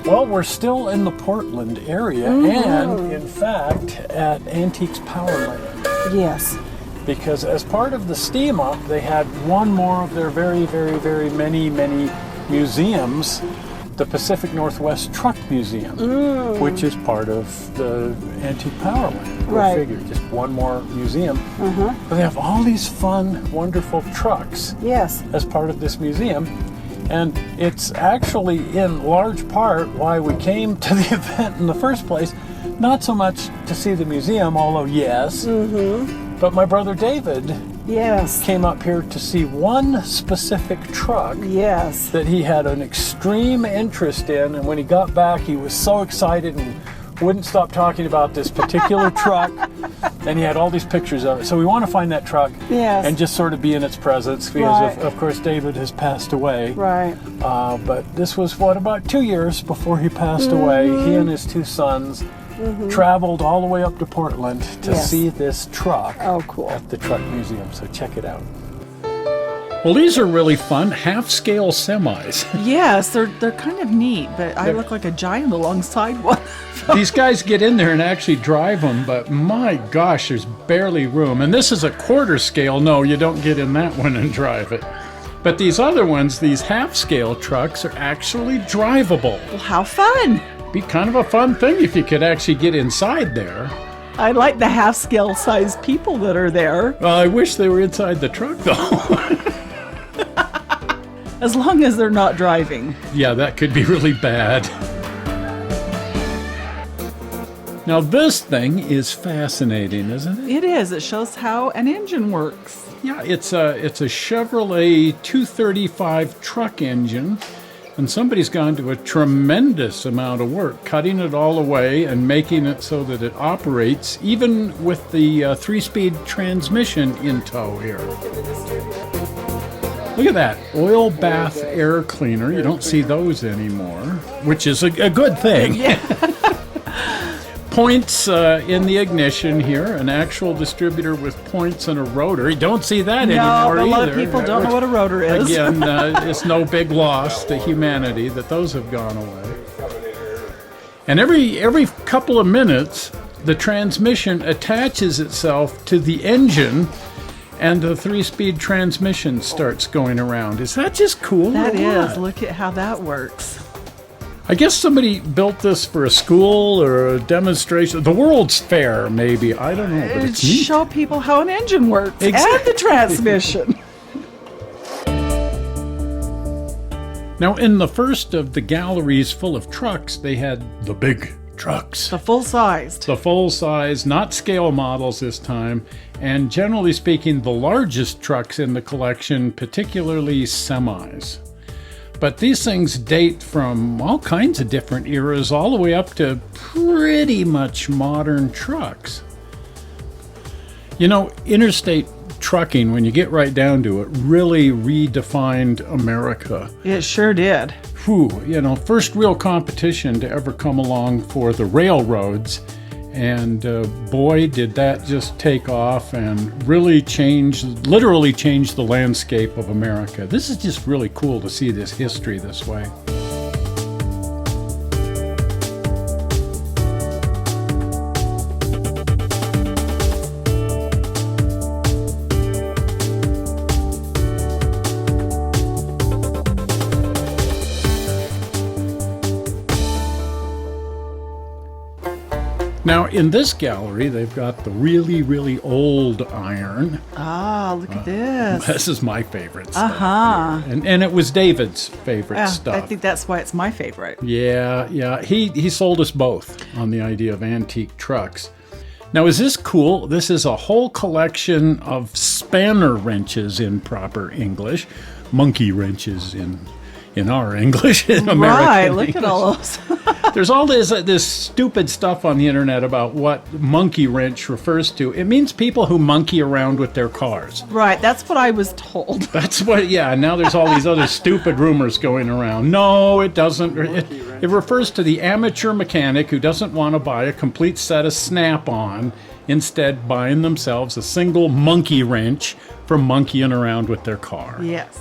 Well, we're still in the Portland area, and in fact at Antiques Powerland. Yes. Because as part of the steam up, they had one more of their very, very, very many museums, the Pacific Northwest Truck Museum, which is part of the Antique Powerland. Go figure, just one more museum. But they have all these fun, wonderful trucks as part of this museum. And it's actually in large part why we came to the event in the first place. Not so much to see the museum, although yes, but my brother David came up here to see one specific truck that he had an extreme interest in, and when he got back he was so excited and wouldn't stop talking about this particular truck, and he had all these pictures of it. So we want to find that truck and just sort of be in its presence, because of course David has passed away. But this was, what, about 2 years before he passed away. He and his two sons traveled all the way up to Portland to see this truck at the Truck Museum. So check it out. Well, these are really fun half-scale semis. Yes, they're kind of neat, but I look like a giant alongside one. These guys get in there and actually drive them, but my gosh, there's barely room. And this is a quarter scale. No, you don't get in that one and drive it. But these other ones, these half-scale trucks, are actually drivable. Well, how fun! Be kind of a fun thing if you could actually get inside there. I like the half-scale size people that are there. Well, I wish they were inside the truck, though. As long as they're not driving. Yeah, that could be really bad. Now this thing is fascinating, isn't it? It is. It shows how an engine works. Yeah, it's a Chevrolet 235 truck engine, and somebody's gone to a tremendous amount of work cutting it all away and making it so that it operates even with the 3-speed transmission in tow here. Look at that, oil bath air cleaner. You don't see those anymore, which is a good thing. Points in the ignition here, an actual distributor with points and a rotor. You don't see that anymore either. A lot of people don't know what a rotor is. Again, it's no big loss to humanity that those have gone away. And every couple of minutes, the transmission attaches itself to the engine, and the 3-speed transmission starts going around. Is that just cool? That is. Look at how that works. I guess somebody built this for a school or a demonstration. The World's Fair, maybe. I don't know, but it's neat. Show people how an engine works and the transmission. Now, in the first of the galleries full of trucks, they had the big trucks. The full-sized. The full-size, not scale models this time, and generally speaking, the largest trucks in the collection, particularly semis. But these things date from all kinds of different eras, all the way up to pretty much modern trucks. You know, interstate trucking, when you get right down to it, really redefined America. It sure did. Whew, you know, first real competition to ever come along for the railroads. And boy, did that just take off and really literally change the landscape of America. This is just really cool to see this history this way. Now, in this gallery, they've got the really, really old iron. Ah, look at this. This is my favorite stuff. And it was David's favorite stuff. I think that's why it's my favorite. Yeah. He sold us both on the idea of antique trucks. Now, is this cool? This is a whole collection of spanner wrenches in proper English. Monkey wrenches in our English, in American Right, look English. at all those. There's all this stupid stuff on the internet about what monkey wrench refers to. It means people who monkey around with their cars. Right, that's what I was told. That's what, now there's all these other stupid rumors going around. No, it doesn't. It refers to the amateur mechanic who doesn't want to buy a complete set of Snap-on, instead buying themselves a single monkey wrench for monkeying around with their car. Yes.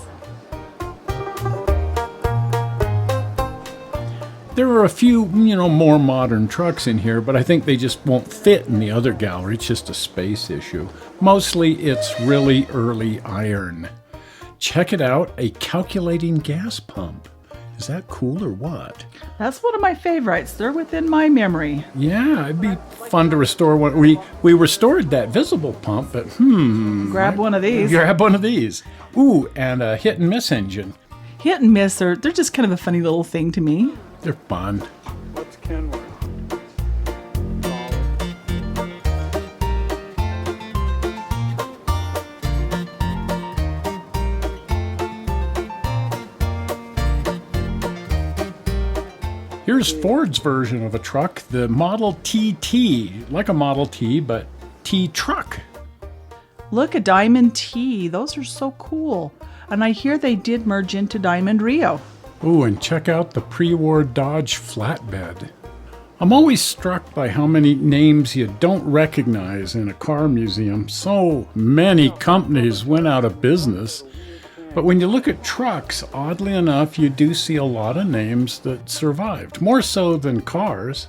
There are a few, more modern trucks in here, but I think they just won't fit in the other gallery. It's just a space issue. Mostly it's really early iron. Check it out, a calculating gas pump. Is that cool or what? That's one of my favorites. They're within my memory. Yeah, it'd be fun to restore one. We restored that visible pump, but Grab one of these. Grab one of these. Ooh, and a hit and miss engine. Hit and miss, they're just kind of a funny little thing to me. They're fun. What's Kenworth? Here's Ford's version of a truck, the Model TT, like a Model T, but T-truck. Look, a Diamond T. Those are so cool. And I hear they did merge into Diamond Rio. Ooh, and check out the pre-war Dodge flatbed. I'm always struck by how many names you don't recognize in a car museum. So many companies went out of business. But when you look at trucks, oddly enough, you do see a lot of names that survived, more so than cars.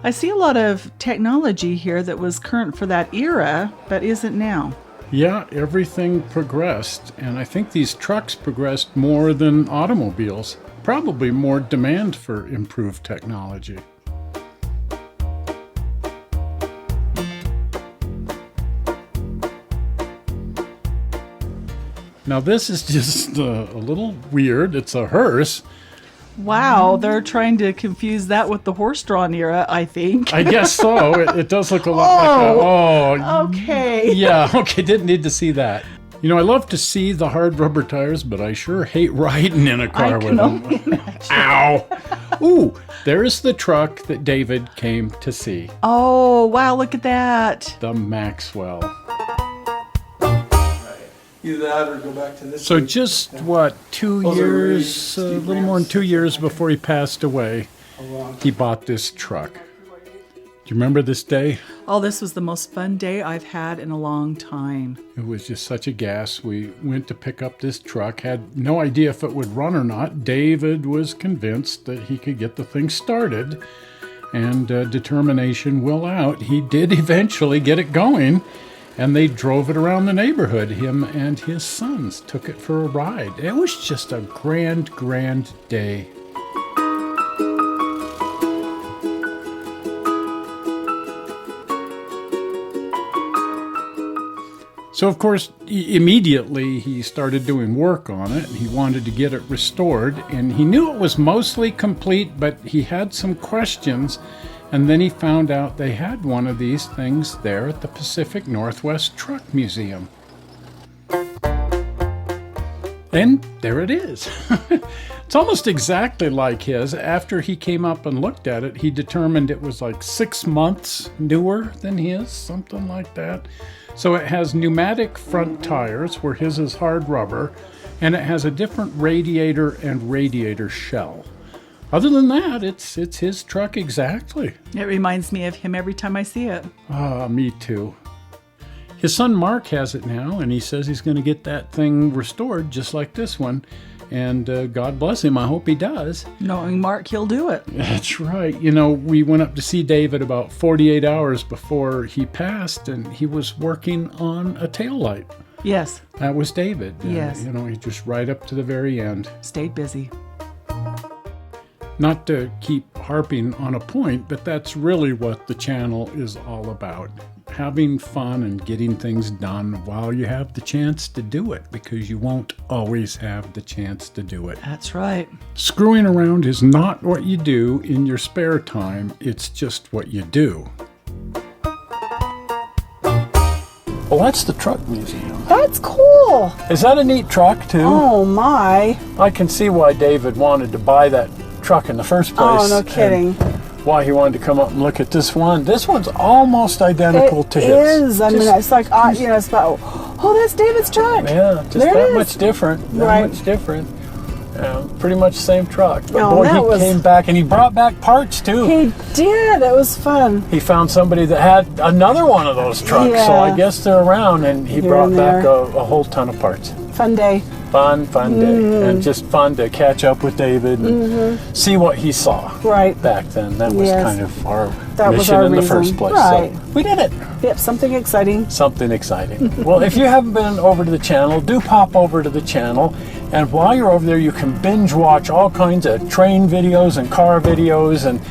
I see a lot of technology here that was current for that era, but isn't now. Yeah, everything progressed, and I think these trucks progressed more than automobiles. Probably more demand for improved technology. Now this is just a little weird. It's a hearse. Wow, they're trying to confuse that with the horse-drawn era, I think. I guess so. It does look a lot like a... Okay. Yeah, okay, didn't need to see that. I love to see the hard rubber tires, but I sure hate riding in a car with them. Ow! Ooh, there's the truck that David came to see. Oh, wow, look at that. The Maxwell. Either that or go back to this. So just, 2 years, a little more than 2 years before he passed away, he bought this truck. Do you remember this day? Oh, this was the most fun day I've had in a long time. It was just such a gas. We went to pick up this truck, had no idea if it would run or not. David was convinced that he could get the thing started, and determination will out. He did eventually get it going, and they drove it around the neighborhood. Him and his sons took it for a ride. It was just a grand, grand day. So, of course, immediately he started doing work on it. He wanted to get it restored, and he knew it was mostly complete, but he had some questions. And then he found out they had one of these things there at the Pacific Northwest Truck Museum. And there it is. It's almost exactly like his. After he came up and looked at it, he determined it was like 6 months newer than his, something like that. So it has pneumatic front tires, where his is hard rubber, and it has a different radiator and radiator shell. Other than that, it's his truck exactly. It reminds me of him every time I see it. Ah, me too. His son Mark has it now, and he says he's going to get that thing restored just like this one. And God bless him, I hope he does. Knowing Mark, he'll do it. That's right. We went up to see David about 48 hours before he passed, and he was working on a taillight. Yes. That was David. Yes. He just right up to the very end. Stayed busy. Not to keep harping on a point, but that's really what the channel is all about. Having fun and getting things done while you have the chance to do it, because you won't always have the chance to do it. That's right. Screwing around is not what you do in your spare time, it's just what you do. Well, that's the truck museum. That's cool. Is that a neat truck, too? Oh, my. I can see why David wanted to buy that truck in the first place. Oh, no kidding. Why he wanted to come up and look at this one. This one's almost identical to his. It is. I mean, it's like, it's about, oh, that's David's truck. Yeah, just There it that is. much different. That Right. much different. Yeah, pretty much the same truck. But Oh, boy, that he was- came back and he brought back parts, too. He did. It was fun. He found somebody that had another one of those trucks, so Yeah. I guess they're around, and he Here brought and back there. a whole ton of parts. Fun day. Fun day. And just fun to catch up with David and see what he saw Right. back then. That was Yes. kind of our That was mission our in the reason. first place. Right. So we did it. Yep, something exciting. Something exciting. Well, if you haven't been over to the channel, do pop over to the channel. And while you're over there, you can binge watch all kinds of train videos and car videos and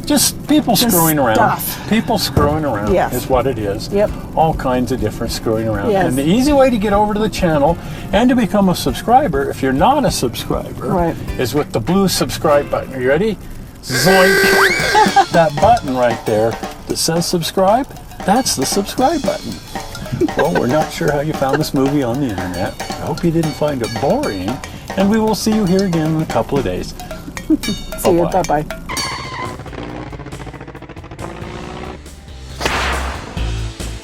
just people screwing around. stuff. People screwing around Yes. is what it is. Yep. All kinds of different screwing around. Yes. And the easy way to get over to the channel and to become a subscriber, if you're not a subscriber, Right. is with the blue subscribe button. Are you ready? Zoink. That button right there that says subscribe, that's the subscribe button. Well, we're not sure how you found this movie on the internet. I hope you didn't find it boring. And we will see you here again in a couple of days. See you. Bye-bye. Bye-bye.